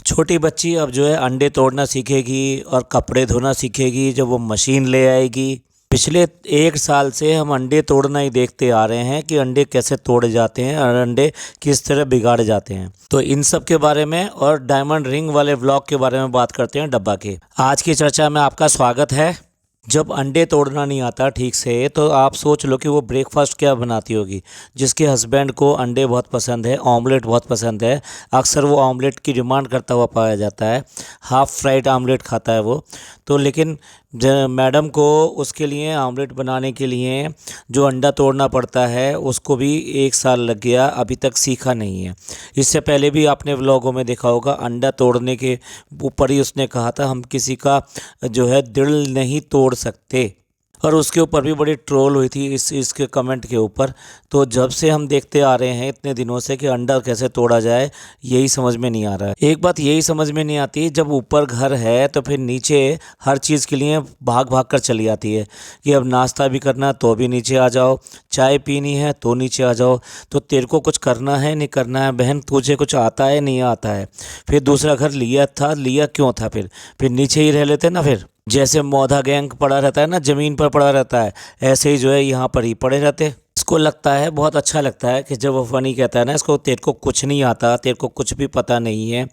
छोटी बच्ची अब जो है अंडे तोड़ना सीखेगी और कपड़े धोना सीखेगी जब वो मशीन ले आएगी। पिछले 1 साल से हम अंडे तोड़ना ही देखते आ रहे हैं कि अंडे कैसे तोड़े जाते हैं और अंडे किस तरह बिगाड़े जाते हैं। तो इन सब के बारे में और डायमंड रिंग वाले व्लॉग के बारे में बात करते हैं डब्बा के। आज की चर्चा में आपका स्वागत है। जब अंडे तोड़ना नहीं आता ठीक से तो आप सोच लो कि वो ब्रेकफास्ट क्या बनाती होगी। जिसके हस्बैंड को अंडे बहुत पसंद है, ऑमलेट बहुत पसंद है, अक्सर वो ऑमलेट की डिमांड करता हुआ पाया जाता है। हाफ़ फ्राइड ऑमलेट खाता है वो। तो लेकिन मैडम को उसके लिए ऑमलेट बनाने के लिए जो अंडा तोड़ना पड़ता है उसको भी 1 साल लग गया, अभी तक सीखा नहीं है। इससे पहले भी आपने व्लॉगों में देखा होगा, अंडा तोड़ने के ऊपर ही उसने कहा था हम किसी का जो है दिल नहीं तोड़ सकते, और उसके ऊपर भी बड़ी ट्रोल हुई थी इसके कमेंट के ऊपर। तो जब से हम देखते आ रहे हैं इतने दिनों से कि अंडा कैसे तोड़ा जाए, यही समझ में नहीं आ रहा है। एक बात यही समझ में नहीं आती, जब ऊपर घर है तो फिर नीचे हर चीज़ के लिए भाग भाग कर चली आती है कि अब नाश्ता भी करना तो भी नीचे आ जाओ, चाय पीनी है तो नीचे आ जाओ। तो तेरे को कुछ करना है नहीं करना है बहन, तुझे कुछ आता है नहीं आता है। फिर दूसरा घर लिया था, लिया क्यों था? फिर नीचे ही रह लेते ना। फिर जैसे मौधा गैंग पड़ा रहता है ना, ज़मीन पर पड़ा रहता है, ऐसे ही जो है यहाँ पर ही पड़े रहते। इसको लगता है बहुत अच्छा लगता है कि जब वो फनी कहता है ना इसको, तेरे को कुछ नहीं आता, तेरे को कुछ भी पता नहीं है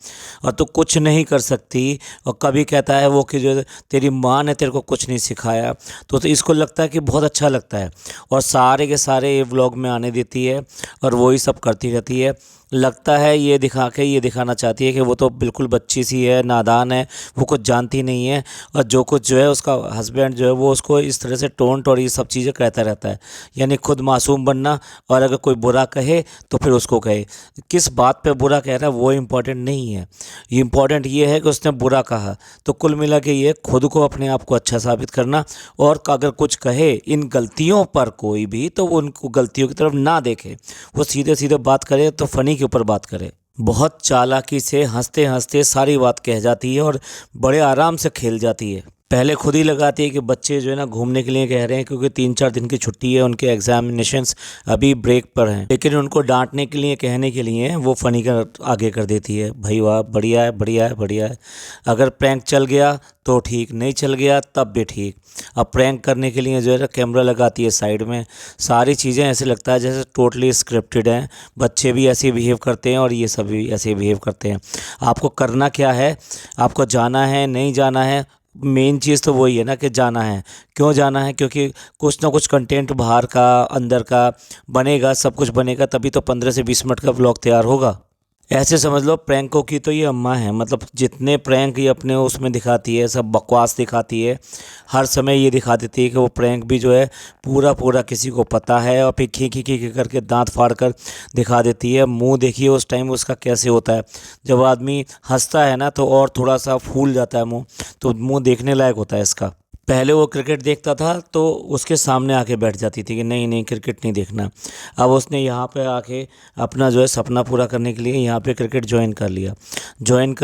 और तू कुछ नहीं कर सकती। और कभी कहता है वो कि जो तेरी माँ ने तेरे को कुछ नहीं सिखाया। तो इसको लगता है कि बहुत अच्छा लगता है और सारे के सारे ये व्लॉग में आने देती है और वही सब करती रहती है। लगता है ये दिखा के ये दिखाना चाहती है कि वो तो बिल्कुल बच्ची सी है, नादान है, वो कुछ जानती नहीं है। और जो कुछ जो है उसका हस्बैंड जो है वो उसको इस तरह से टोंट और ये सब चीज़ें कहता रहता है। यानी खुद मासूम बनना, और अगर कोई बुरा कहे तो फिर उसको कहे। किस बात पे बुरा कह रहा है वो इम्पोर्टेंट नहीं है, इम्पोर्टेंट ये है कि उसने बुरा कहा। तो कुल मिला के ये खुद को अपने आप को अच्छा साबित करना, और अगर कुछ कहे इन गलतियों पर कोई भी तो वो उनको गलतियों की तरफ ना देखे, वो सीधे सीधे बात करे तो फ़नी के ऊपर बात करे। बहुत चालाकी से हंसते हंसते सारी बात कह जाती है और बड़े आराम से खेल जाती है। पहले खुद ही लगाती है कि बच्चे जो है ना घूमने के लिए कह रहे हैं क्योंकि 3-4 दिन की छुट्टी है, उनके एग्जामिनेशंस अभी ब्रेक पर हैं। लेकिन उनको डांटने के लिए, कहने के लिए वो फ़नी का आगे कर देती है। भाई वाह, बढ़िया है, बढ़िया है, बढ़िया है। अगर प्रैंक चल गया तो ठीक, नहीं चल गया तब भी ठीक। अब प्रैंक करने के लिए जो है ना कैमरा लगाती है साइड में। सारी चीज़ें ऐसे लगता है जैसे टोटली स्क्रिप्टेड हैं। बच्चे भी ऐसे बिहेव करते हैं और ये सब भी ऐसे बिहेव करते हैं। आपको करना क्या है, आपको जाना है नहीं जाना है, मेन चीज़ तो वही है ना कि जाना है। क्यों जाना है? क्योंकि कुछ ना कुछ कंटेंट बाहर का अंदर का बनेगा, सब कुछ बनेगा, तभी तो 15 से 20 मिनट का व्लॉग तैयार होगा। ऐसे समझ लो प्रैंकों की तो ये अम्मा है। मतलब जितने प्रैंक ये अपने उसमें दिखाती है सब बकवास दिखाती है। हर समय ये दिखा देती है कि वो प्रैंक भी जो है पूरा पूरा किसी को पता है, और फिर खी खी खी खी करके दांत फाड़ कर दिखा देती है। मुंह देखिए उस टाइम उसका कैसे होता है, जब आदमी हंसता है ना तो और थोड़ा सा फूल जाता है मुंह, तो मुंह देखने लायक होता है इसका। पहले वो क्रिकेट देखता था तो उसके सामने आके बैठ जाती थी कि नहीं नहीं क्रिकेट नहीं देखना। अब उसने यहाँ पे आके अपना जो है सपना पूरा करने के लिए यहाँ पे क्रिकेट ज्वाइन कर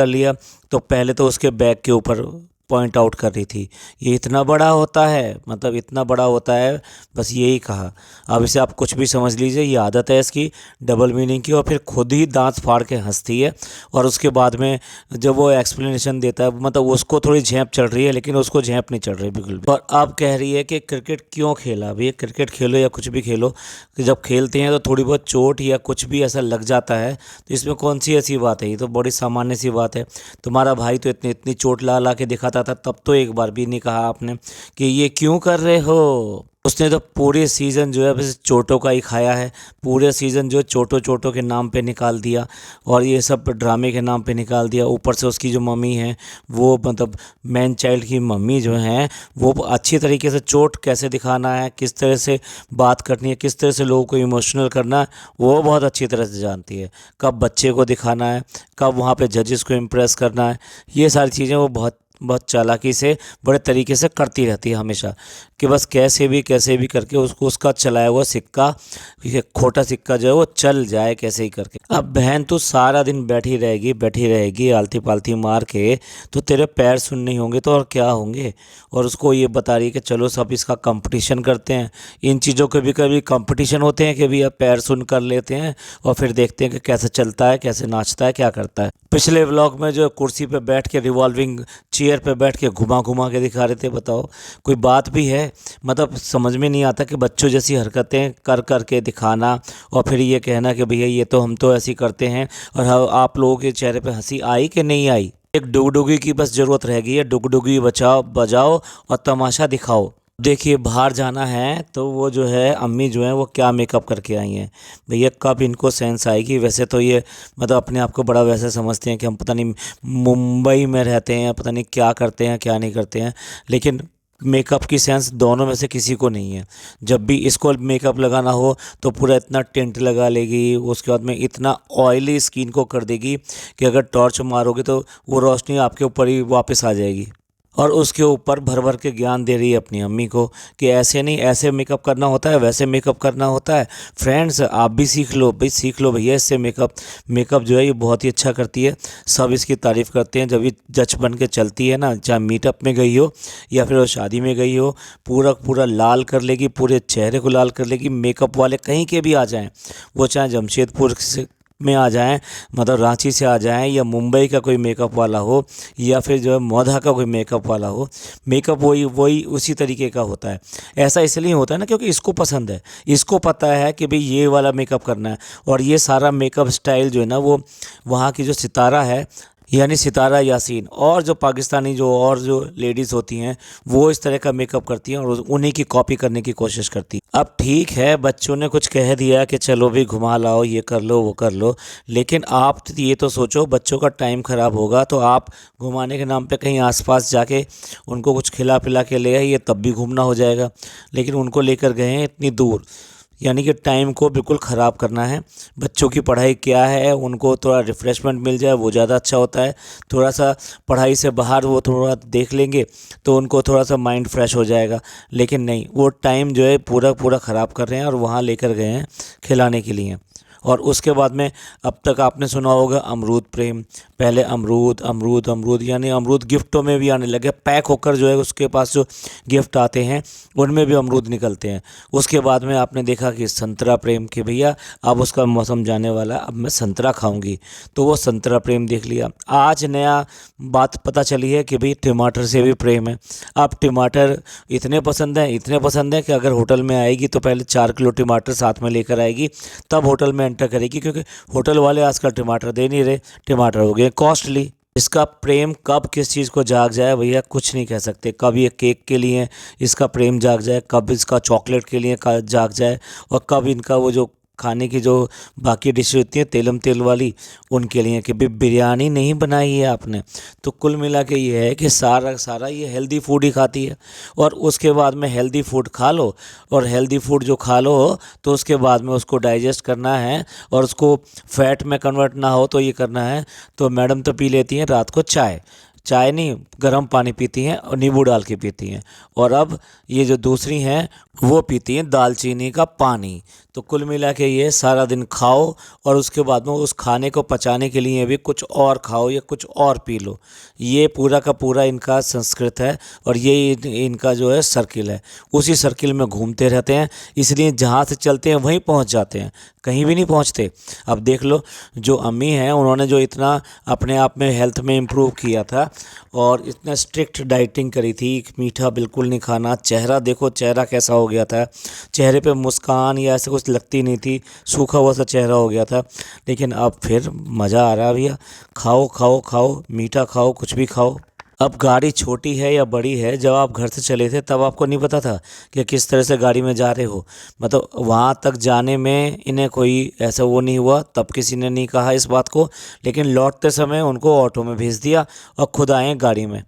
लिया। तो पहले तो उसके बैग के ऊपर पॉइंट आउट कर रही थी, ये इतना बड़ा होता है, मतलब इतना बड़ा होता है, बस यही कहा। अब इसे आप कुछ भी समझ लीजिए, ये आदत है इसकी डबल मीनिंग की। और फिर खुद ही दांत फाड़ के हंसती है और उसके बाद में जब वो एक्सप्लेनेशन देता है, मतलब उसको थोड़ी झेंप चढ़ रही है लेकिन उसको झेंप नहीं चढ़ रही बिल्कुल भी। और अब कह रही है कि क्रिकेट क्यों खेला? भैया क्रिकेट खेलो या कुछ भी खेलो, कि जब खेलते हैं तो थोड़ी बहुत चोट या कुछ भी ऐसा लग जाता है, तो इसमें कौन सी ऐसी बात है? ये तो बड़ी सामान्य सी बात है। तुम्हारा भाई तो इतनी चोट ला ला के दिखाता था, तब तो एक बार भी नहीं कहा आपने कि ये क्यों कर रहे हो। उसने तो पूरे सीज़न जो है बस चोटों का ही खाया है। पूरे सीज़न जो चोटों के नाम पे निकाल दिया और ये सब ड्रामे के नाम पे निकाल दिया। ऊपर से उसकी जो मम्मी है वो, मतलब मैन चाइल्ड की मम्मी जो है, वो अच्छी तरीके से चोट कैसे दिखाना है, किस तरह से बात करनी है, किस तरह से लोगों को इमोशनल करना है, वो बहुत अच्छी तरह से जानती है। कब बच्चे को दिखाना है, कब वहाँ पे जजेस को इम्प्रेस करना है, ये सारी चीज़ें वो बहुत बहुत चालाकी से बड़े तरीके से करती रहती है हमेशा, कि बस कैसे भी करके उसको उसका चलाया हुआ सिक्का, ये खोटा सिक्का जो है वो चल जाए कैसे ही करके। अब बहन तो सारा दिन बैठी रहेगी आलती पालती मार के, तो तेरे पैर सुन नहीं होंगे तो और क्या होंगे। और उसको ये बता रही है कि चलो सब इसका कंपटीशन करते हैं। इन चीज़ों के भी कभी कंपटीशन होते हैं कि भैया पैर सुन कर लेते हैं और फिर देखते हैं कि कैसे चलता है, कैसे नाचता है, क्या करता है। पिछले व्लॉग में जो कुर्सी पे बैठ के रिवॉल्विंग चेयर पे बैठ के घुमा घुमा के दिखा रहे थे, बताओ कोई बात भी है। मतलब समझ में नहीं आता कि बच्चों जैसी हरकतें कर कर के दिखाना और फिर ये कहना कि भैया ये तो हम तो ऐसी करते हैं। और आप लोगों के चेहरे पे हंसी आई कि नहीं आई। एक डुगडुगी की बस ज़रूरत रह गई है, डुगडुगी बजाओ और तमाशा दिखाओ। देखिए बाहर जाना है तो वो जो है अम्मी जो है वो क्या मेकअप करके आई हैं भैया, कब इनको सेंस आएगी। वैसे तो ये मतलब अपने आप को बड़ा वैसे समझते हैं कि हम पता नहीं मुंबई में रहते हैं, पता नहीं क्या करते हैं क्या नहीं करते हैं, लेकिन मेकअप की सेंस दोनों में से किसी को नहीं है। जब भी इसको मेकअप लगाना हो तो पूरा इतना टिंट लगा लेगी, उसके बाद में इतना ऑयली स्किन को कर देगी कि अगर टॉर्च मारोगे तो वो रोशनी आपके ऊपर ही वापस आ जाएगी। और उसके ऊपर भर भर के ज्ञान दे रही है अपनी अम्मी को कि ऐसे नहीं, ऐसे मेकअप करना होता है, वैसे मेकअप करना होता है। फ्रेंड्स आप भी सीख लो भाई, सीख लो भैया इससे मेकअप जो है ये बहुत ही अच्छा करती है। सब इसकी तारीफ़ करते हैं जब ये जच बन के चलती है ना, चाहे मीटअप में गई हो या फिर वो शादी में गई हो, पूरा पूरा लाल कर लेगी, पूरे चेहरे को लाल कर लेगी। मेकअप वाले कहीं के भी आ जाएँ, वो चाहे जमशेदपुर से में आ जाएं, मतलब रांची से आ जाएं, या मुंबई का कोई मेकअप वाला हो या फिर जो है मौधा का कोई मेकअप वाला हो, मेकअप वही उसी तरीके का होता है। ऐसा इसलिए होता है ना क्योंकि इसको पसंद है, इसको पता है कि भाई ये वाला मेकअप करना है। और ये सारा मेकअप स्टाइल जो है ना वो वहाँ की जो सितारा है यानी सितारा यासीन और जो पाकिस्तानी और जो लेडीज़ होती हैं वो इस तरह का मेकअप करती हैं और उन्हीं की कॉपी करने की कोशिश करती हैं। अब ठीक है बच्चों ने कुछ कह दिया कि चलो भी घुमा लाओ, ये कर लो वो कर लो, लेकिन आप ये तो सोचो बच्चों का टाइम ख़राब होगा तो आप घुमाने के नाम पे कहीं आसपास जाके उनको कुछ खिला पिला के ले आइए, तब भी घूमना हो जाएगा। लेकिन उनको लेकर गए हैं इतनी दूर, यानी कि टाइम को बिल्कुल ख़राब करना है। बच्चों की पढ़ाई क्या है, उनको थोड़ा रिफ़्रेशमेंट मिल जाए वो ज़्यादा अच्छा होता है। थोड़ा सा पढ़ाई से बाहर वो थोड़ा देख लेंगे तो उनको थोड़ा सा माइंड फ्रेश हो जाएगा। लेकिन नहीं, वो टाइम जो है पूरा पूरा ख़राब कर रहे हैं और वहाँ लेकर गए हैं खिलाने के लिए। और उसके बाद में अब तक आपने सुना होगा अमरूद प्रेम, पहले अमरूद अमरूद अमरूद, यानी अमरूद गिफ्टों में भी आने लगे, पैक होकर जो है उसके पास जो गिफ्ट आते हैं उनमें भी अमरूद निकलते हैं। उसके बाद में आपने देखा कि संतरा प्रेम के भैया अब उसका मौसम जाने वाला, अब मैं संतरा खाऊंगी, तो वो संतरा प्रेम देख लिया। आज नया बात पता चली है कि भाई टमाटर से भी प्रेम है। अब टमाटर इतने पसंद हैं कि अगर होटल में आएगी तो पहले 4 किलो टमाटर साथ में लेकर आएगी, तब होटल में एंटर करेगी, क्योंकि होटल वाले आजकल टमाटर दे नहीं रहे, टमाटर हो गए कॉस्टली। इसका प्रेम कब किस चीज़ को जाग जाए भैया कुछ नहीं कह सकते। कब ये केक के लिए इसका प्रेम जाग जाए, कब इसका चॉकलेट के लिए जाग जाए, और कब इनका वो जो खाने की जो बाकी डिश होती है तेलम तेल वाली उनके लिए कि भी बिरयानी नहीं बनाई है आपने। तो कुल मिला के ये है कि सारा ये हेल्दी फूड ही खाती है। और उसके बाद में हेल्दी फूड खा लो, और हेल्दी फूड जो खा लो तो उसके बाद में उसको डाइजेस्ट करना है और उसको फैट में कन्वर्ट ना हो तो ये करना है। तो मैडम तो पी लेती हैं रात को चाय नहीं, गर्म पानी पीती हैं और नींबू डाल के पीती हैं। और अब ये जो दूसरी हैं वो पीती हैं दालचीनी का पानी। तो कुल मिला के ये सारा दिन खाओ और उसके बाद में उस खाने को पचाने के लिए भी कुछ और खाओ या कुछ और पी लो। ये पूरा का पूरा इनका संस्कृत है और ये इनका जो है सर्किल है, उसी सर्किल में घूमते रहते हैं। इसलिए जहाँ से चलते हैं वहीं पहुँच जाते हैं, कहीं भी नहीं पहुँचते। अब देख लो जो अम्मी हैं उन्होंने जो इतना अपने आप में हेल्थ में इम्प्रूव किया था और इतना स्ट्रिक्ट डाइटिंग करी थी, मीठा बिल्कुल नहीं खाना, चेहरा देखो चेहरा कैसा हो गया था, चेहरे पे मुस्कान या ऐसे कुछ लगती नहीं थी, सूखा हुआ सा चेहरा हो गया था। लेकिन अब फिर मज़ा आ रहा है भैया, खाओ खाओ खाओ, मीठा खाओ, कुछ भी खाओ। अब गाड़ी छोटी है या बड़ी है, जब आप घर से चले थे तब आपको नहीं पता था कि किस तरह से गाड़ी में जा रहे हो। मतलब वहाँ तक जाने में इन्हें कोई ऐसा वो नहीं हुआ, तब किसी ने नहीं कहा इस बात को, लेकिन लौटते समय उनको ऑटो में भेज दिया और खुद आए गाड़ी में।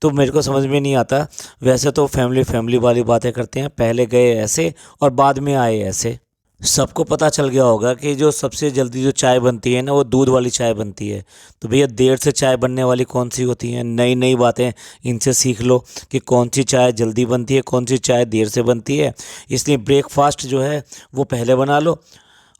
तो मेरे को समझ में नहीं आता, वैसे तो फैमिली वाली बातें करते हैं, पहले गए ऐसे और बाद में आए ऐसे। सबको पता चल गया होगा कि जो सबसे जल्दी जो चाय बनती है ना, वो दूध वाली चाय बनती है। तो भैया देर से चाय बनने वाली कौन सी होती हैं? नई नई बातें इनसे सीख लो कि कौन सी चाय जल्दी बनती है, कौन सी चाय देर से बनती है। इसलिए ब्रेकफास्ट जो है वो पहले बना लो,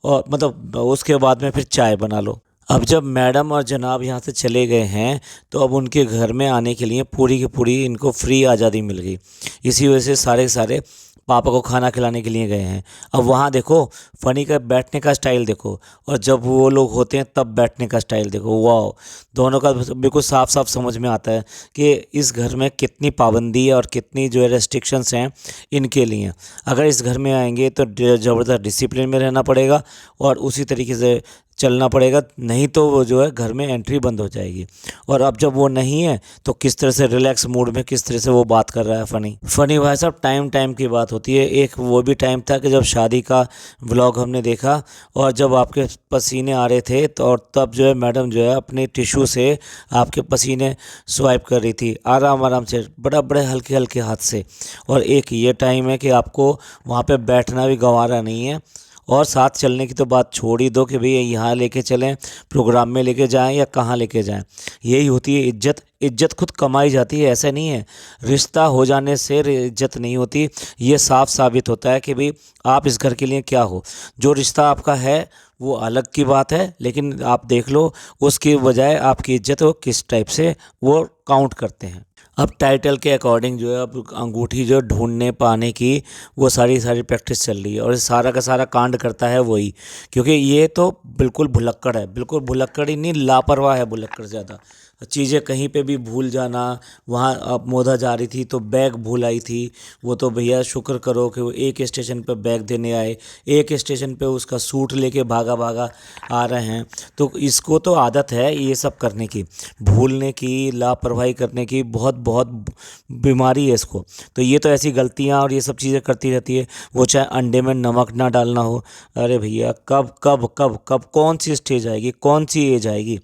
और मतलब उसके बाद में फिर चाय बना लो। अब जब मैडम और जनाब यहाँ से चले गए हैं, तो अब उनके घर में आने के लिए पूरी की पूरी इनको फ्री आज़ादी मिल गई। इसी वजह से सारे के सारे पापा को खाना खिलाने के लिए गए हैं। अब वहाँ देखो, फ़नी का बैठने का स्टाइल देखो, और जब वो लोग होते हैं तब बैठने का स्टाइल देखो। वाह, दोनों का बिल्कुल साफ साफ समझ में आता है कि इस घर में कितनी पाबंदी है और कितनी जो है रेस्ट्रिक्शंस हैं इनके लिए। अगर इस घर में आएंगे तो ज़बरदस्त डिसिप्लिन में रहना पड़ेगा और उसी तरीके से चलना पड़ेगा, नहीं तो वो जो है घर में एंट्री बंद हो जाएगी। और अब जब वो नहीं है तो किस तरह से रिलैक्स मूड में किस तरह से वो बात कर रहा है फ़नी भाई साहब। टाइम टाइम की बात होती है। एक वो भी टाइम था कि जब शादी का व्लॉग हमने देखा, और जब आपके पसीने आ रहे थे तो और तब जो है मैडम जो है अपने टिश्यू से आपके पसीने स्वाइप कर रही थी आराम आराम से, बड़े हल्के हल्के हाथ से। और एक ये टाइम है कि आपको वहाँ पे बैठना भी गंवारा नहीं है, और साथ चलने की तो बात छोड़ ही दो कि भई यहाँ लेके चलें, प्रोग्राम में लेके जाएं या कहाँ लेके जाएं। यही होती है इज्जत। इज्जत खुद कमाई जाती है, ऐसा नहीं है। रिश्ता हो जाने से इज्जत नहीं होती। ये साफ साबित होता है कि भाई आप इस घर के लिए क्या हो। जो रिश्ता आपका है वो अलग की बात है, लेकिन आप देख लो उसकी बजाय आपकी इज्जत वो किस टाइप से वो काउंट करते हैं। अब टाइटल के अकॉर्डिंग जो है अब अंगूठी जो ढूंढने पाने की वो सारी सारी प्रैक्टिस चल रही है, और सारा का सारा कांड करता है वही। क्योंकि ये तो बिल्कुल भुलक्कड़ है, बिल्कुल भुलक्कड़ ही नहीं, लापरवाह है भुलक्कड़ ज़्यादा। चीज़ें कहीं पे भी भूल जाना। वहाँ अब मोदा जा रही थी तो बैग भूल आई थी, वो तो भैया शुक्र करो कि वो एक स्टेशन पे बैग देने आए, एक स्टेशन पे उसका सूट लेके भागा भागा आ रहे हैं। तो इसको तो आदत है ये सब करने की, भूलने की, लापरवाही करने की, बहुत बहुत बीमारी है इसको। तो ये तो ऐसी गलतियाँ और ये सब चीज़ें करती रहती है। वो चाहे अंडे में नमक ना डालना हो, अरे भैया कब कब कब कब कौन सी स्टेज आएगी, कौन सी एज आएगी।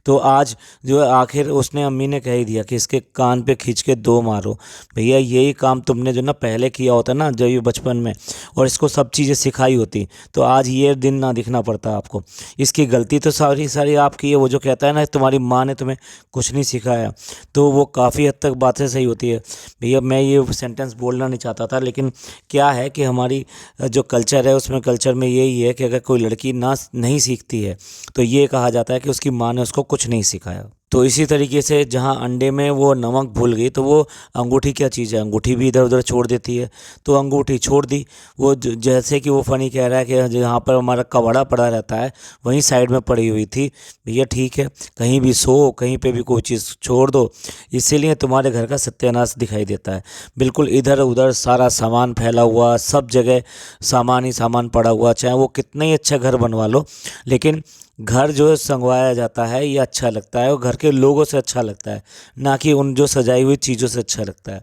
तो आज जो है आखिर उसने, अम्मी ने कह ही दिया कि इसके कान पे खींच के 2 मारो। भैया यही काम तुमने जो ना पहले किया होता ना जब ये बचपन में, और इसको सब चीज़ें सिखाई होती, तो आज ये दिन ना दिखना पड़ता आपको। इसकी गलती तो सारी सारी आपकी है। वो जो कहता है ना तुम्हारी माँ ने तुम्हें कुछ नहीं सिखाया, तो वो काफ़ी हद तक बातें सही होती है। भैया मैं ये सेंटेंस बोलना नहीं चाहता था, लेकिन क्या है कि हमारी जो कल्चर है उसमें कल्चर में यही है कि अगर कोई लड़की ना नहीं सीखती है तो ये कहा जाता है कि उसकी माँ ने उसको कुछ नहीं सिखाया। तो इसी तरीके से जहाँ अंडे में वो नमक भूल गई, तो वो अंगूठी क्या चीज़ है, अंगूठी भी इधर उधर छोड़ देती है। तो अंगूठी छोड़ दी। वो जैसे कि वो फ़नी कह रहा है कि जहाँ पर हमारा कबाड़ा पड़ा रहता है वहीं साइड में पड़ी हुई थी। भैया ठीक है, कहीं भी सो, कहीं पे भी कोई चीज़ छोड़ दो, इसीलिए तुम्हारे घर का सत्यानाश दिखाई देता है। बिल्कुल इधर उधर सारा सामान फैला हुआ, सब जगह सामान ही सामान पड़ा हुआ। चाहे वो कितना ही अच्छा घर बनवा लो, लेकिन घर जो संगवाया जाता है ये अच्छा लगता है, और घर के लोगों से अच्छा लगता है, ना कि उन जो सजाई हुई चीज़ों से अच्छा लगता है।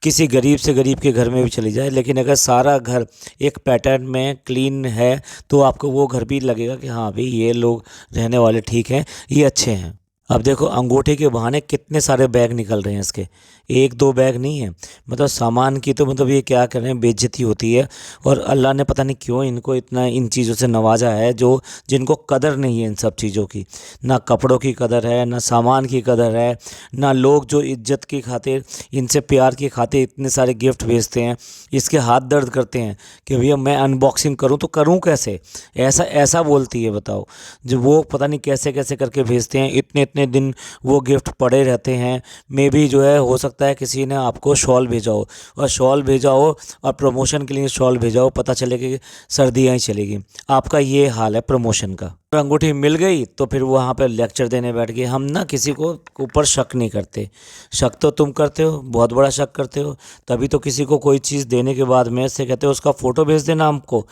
किसी गरीब से गरीब के घर में भी चली जाए, लेकिन अगर सारा घर एक पैटर्न में क्लीन है तो आपको वो घर भी लगेगा कि हाँ भाई ये लोग रहने वाले ठीक हैं, ये अच्छे हैं। अब देखो अंगूठे के बहाने कितने सारे बैग निकल रहे हैं इसके, 1-2 बैग नहीं है। मतलब सामान की तो मतलब ये क्या कर रहे हैं, बेइज्जती होती है। और अल्लाह ने पता नहीं क्यों इनको इतना इन चीज़ों से नवाजा है, जो जिनको कदर नहीं है इन सब चीज़ों की। ना कपड़ों की कदर है, ना सामान की कदर है, ना लोग जो इज्जत की खातिर, इनसे प्यार की खातिर इतने सारे गिफ्ट भेजते हैं। इसके हाथ दर्द करते हैं कि भैया मैं अनबॉक्सिंग करूं तो करूं कैसे, ऐसा ऐसा बोलती है। बताओ, जो वो पता नहीं कैसे कैसे करके भेजते हैं, इतने इतने दिन वो गिफ्ट पड़े रहते हैं। मे भी जो है हो सकता है किसी ने आपको शॉल भेजा हो, और शॉल भेजा हो और प्रमोशन के लिए शॉल भेजा हो, पता चले कि सर्दियाँ ही चलेगी। आपका ये हाल है प्रमोशन का। अंगूठी मिल गई तो फिर वहाँ पे लेक्चर देने बैठ गए। हम ना किसी को ऊपर शक नहीं करते। शक तो तुम करते हो, बहुत बड़ा शक करते हो। तभी तो किसी को कोई चीज़ देने के बाद में से कहते हो उसका फ़ोटो भेज देना हमको,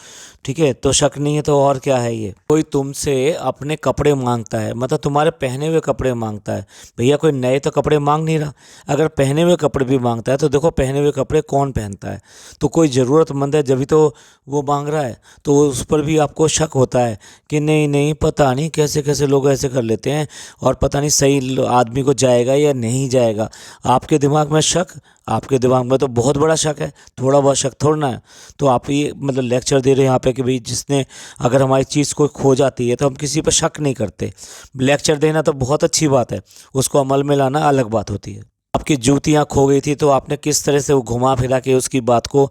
ठीक है। तो शक नहीं है तो और क्या है। ये कोई तुमसे अपने कपड़े मांगता है, मतलब तुम्हारे पहने हुए कपड़े मांगता है। भैया कोई नए तो कपड़े मांग नहीं रहा, अगर पहने हुए कपड़े भी मांगता है तो देखो पहने हुए कपड़े कौन पहनता है। तो कोई ज़रूरतमंद है जब भी तो वो मांग रहा है, तो उस पर भी आपको शक होता है कि नहीं नहीं पता नहीं कैसे कैसे लोग ऐसे कर लेते हैं, और पता नहीं सही आदमी को जाएगा या नहीं जाएगा। आपके दिमाग में शक, आपके दिमाग में तो बहुत बड़ा शक है, थोड़ा बहुत शक थोड़ा ना है। तो आप ये मतलब लेक्चर दे रहे हैं यहाँ पे कि भाई जिसने अगर हमारी चीज़ कोई खो जाती है तो हम किसी पर शक नहीं करते। लेक्चर देना तो बहुत अच्छी बात है, उसको अमल में लाना अलग बात होती है। आपकी जूतियाँ खो गई थी तो आपने किस तरह से वो घुमा फिरा के उसकी बात को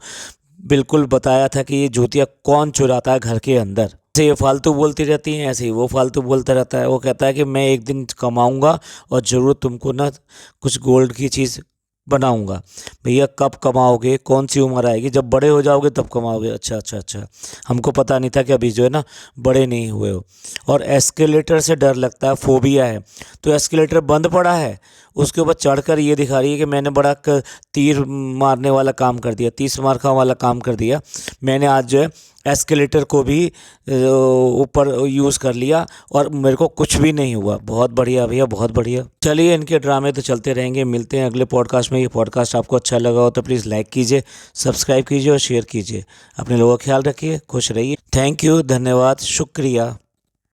बिल्कुल बताया था कि ये जूतियाँ कौन चुराता है घर के अंदर। जैसे ये फालतू बोलती रहती हैं, ऐसे ही वो फालतू बोलता रहता है। वो कहता है कि मैं एक दिन कमाऊंगा और ज़रूर तुमको ना कुछ गोल्ड की चीज़ बनाऊंगा। भैया कब कमाओगे, कौन सी उम्र आएगी, जब बड़े हो जाओगे तब कमाओगे। अच्छा अच्छा अच्छा, हमको पता नहीं था कि अभी जो है ना बड़े नहीं हुए हो। और एस्केलेटर से डर लगता है, फोबिया है। तो एस्केलेटर बंद पड़ा है, उसके ऊपर चढ़कर ये दिखा रही है कि मैंने बड़ा तीर मारने वाला काम कर दिया, 30 मार्का वाला काम कर दिया। मैंने आज जो है एस्केलेटर को भी ऊपर यूज़ कर लिया और मेरे को कुछ भी नहीं हुआ। बहुत बढ़िया भैया, बहुत बढ़िया। चलिए इनके ड्रामे तो चलते रहेंगे, मिलते हैं अगले पॉडकास्ट में। ये पॉडकास्ट आपको अच्छा लगा हो तो प्लीज़ लाइक कीजिए, सब्सक्राइब कीजिए और शेयर कीजिए। अपने लोगों का ख्याल रखिए, खुश रहिए। थैंक यू, धन्यवाद, शुक्रिया।